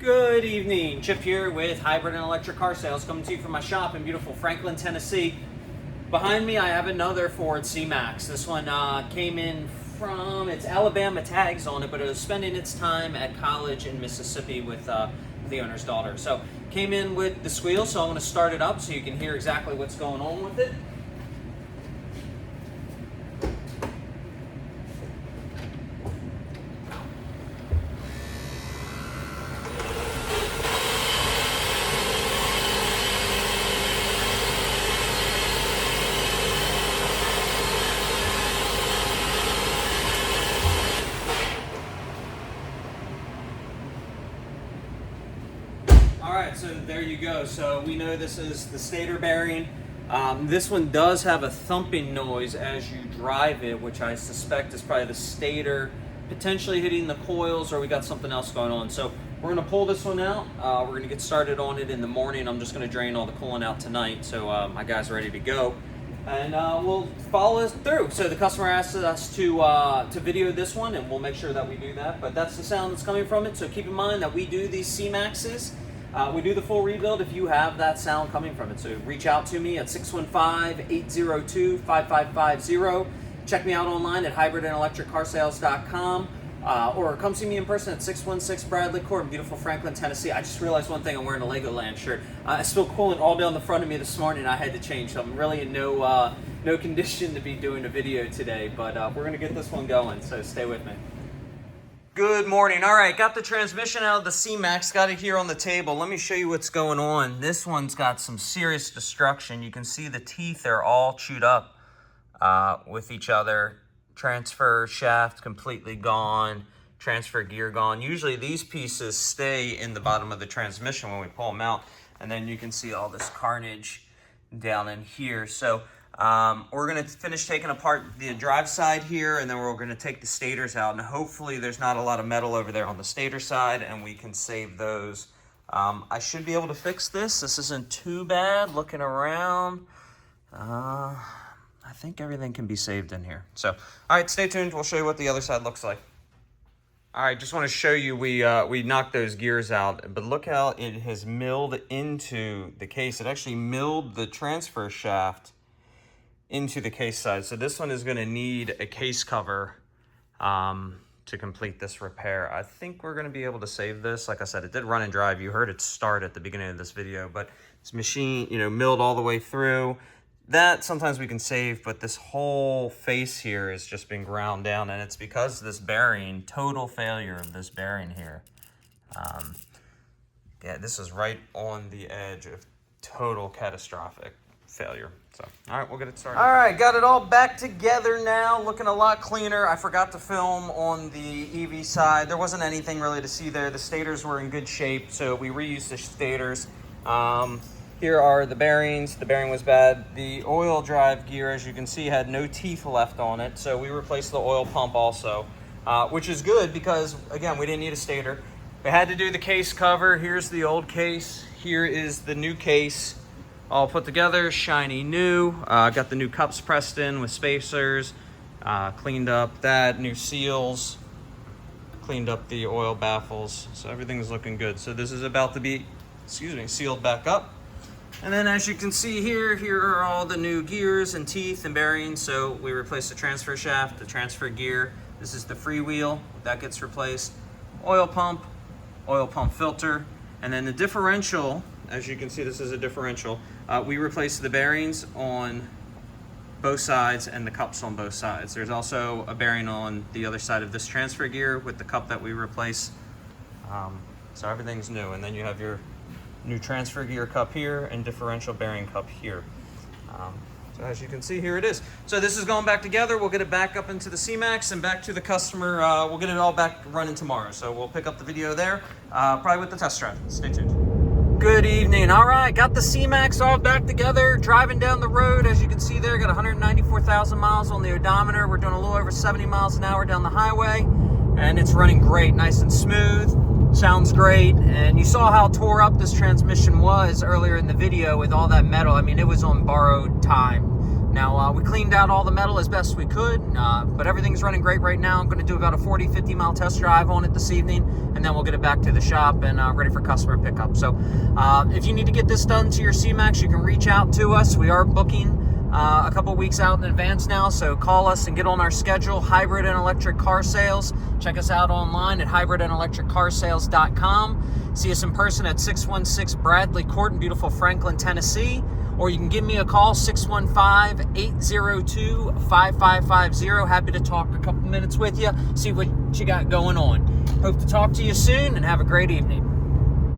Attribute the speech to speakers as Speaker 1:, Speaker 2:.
Speaker 1: Good evening, Chip here with Hybrid and Electric Car Sales, coming to you from my shop in beautiful Franklin, Tennessee. Behind me I have another Ford C-Max. This one came in from, it's Alabama tags on it, but it was spending its time at college in Mississippi with the owner's daughter. So came in with the squeal, so I'm going to start it up so you can hear exactly what's going on with it. Alright, so there you go. So we know this is the stator bearing. This one does have a thumping noise as you drive it, which I suspect is probably the stator potentially hitting the coils, or we got something else going on. So we're going to pull this one out. We're going to get started on it in the morning. I'm just going to drain all the coolant out tonight, so my guys are ready to go. And we'll follow us through. So the customer asked us to video this one, and we'll make sure that we do that. But that's the sound that's coming from it. So keep in mind that we do these C-Maxes. We do the full rebuild if you have that sound coming from it. So reach out to me at 615-802-5550. Check me out online at hybridandelectriccarsales.com. Or come see me in person at 616 Bradley Court in beautiful Franklin, Tennessee. I just realized one thing, I'm wearing a Legoland shirt. It's still cooling all down the front of me this morning. I had to change, so I'm really in no condition to be doing a video today, but we're gonna get this one going, so stay with me. Good morning. All right, got the transmission out of the C-Max, got it here on the table. Let me show you what's going on. This one's got some serious destruction. You can see the teeth are all chewed up with each other. Transfer shaft completely gone, transfer gear gone. Usually these pieces stay in the bottom of the transmission when we pull them out, and then you can see all this carnage down in here. So we're going to finish taking apart the drive side here, and then we're going to take the stators out, and hopefully there's not a lot of metal over there on the stator side, and we can save those. I should be able to fix this. This isn't too bad. Looking around, I think everything can be saved in here. So, all right, stay tuned. We'll show you what the other side looks like. All right, just want to show you, we knocked those gears out, but look how it has milled into the case. It actually milled the transfer shaft into the case side. So this one is going to need a case cover to complete this repair. I think we're going to be able to save this. Like I said, it did run and drive. You heard it start at the beginning of this video, but this machine, milled all the way through. That sometimes we can save, but this whole face here has just been ground down, and it's because of this bearing, total failure of this bearing here. Yeah, this is right on the edge of total catastrophic failure. So, all right, we'll get it started. All right, got it all back together now, looking a lot cleaner. I forgot to film on the EV side. There wasn't anything really to see there. The stators were in good shape, so we reused the stators. Here are the bearings. The bearing was bad. The oil drive gear, as you can see, had no teeth left on it, so we replaced the oil pump also, which is good because, again, we didn't need a stator. We had to do the case cover. Here's the old case. Here is the new case, all put together, shiny new. Got the new cups pressed in with spacers, cleaned up that, new seals, cleaned up the oil baffles, so everything's looking good. So this is about to be, sealed back up. And then as you can see here are all the new gears and teeth and bearings. So we replaced the transfer shaft, the transfer gear. This is the freewheel, that gets replaced. Oil pump filter, and then the differential, as you can see, this is a differential. We replaced the bearings on both sides and the cups on both sides. There's also a bearing on the other side of this transfer gear with the cup that we replaced. So everything's new. And then you have your new transfer gear cup here and differential bearing cup here. So as you can see, here it is. So this is going back together. We'll get it back up into the C-Max and back to the customer. We'll get it all back running tomorrow. So we'll pick up the video there, probably with the test drive. Stay tuned. Good evening. All right, got the C-Max all back together, driving down the road. As you can see there, got 194,000 miles on the odometer. We're doing a little over 70 miles an hour down the highway, and it's running great, nice and smooth. Sounds great. And you saw how tore up this transmission was earlier in the video with all that metal. I mean, it was on borrowed time. Now, we cleaned out all the metal as best we could, but everything's running great right now. I'm going to do about a 40-50 mile test drive on it this evening, and then we'll get it back to the shop and ready for customer pickup. So if you need to get this done to your C-Max, you can reach out to us. We are booking a couple weeks out in advance now, so call us and get on our schedule. Hybrid and electric car sales. Check us out online at hybridandelectriccarsales.com. See us in person at 616 Bradley Court in beautiful Franklin, Tennessee. Or you can give me a call, 615-802-5550. Happy to talk a couple minutes with you, see what you got going on. Hope to talk to you soon, and have a great evening.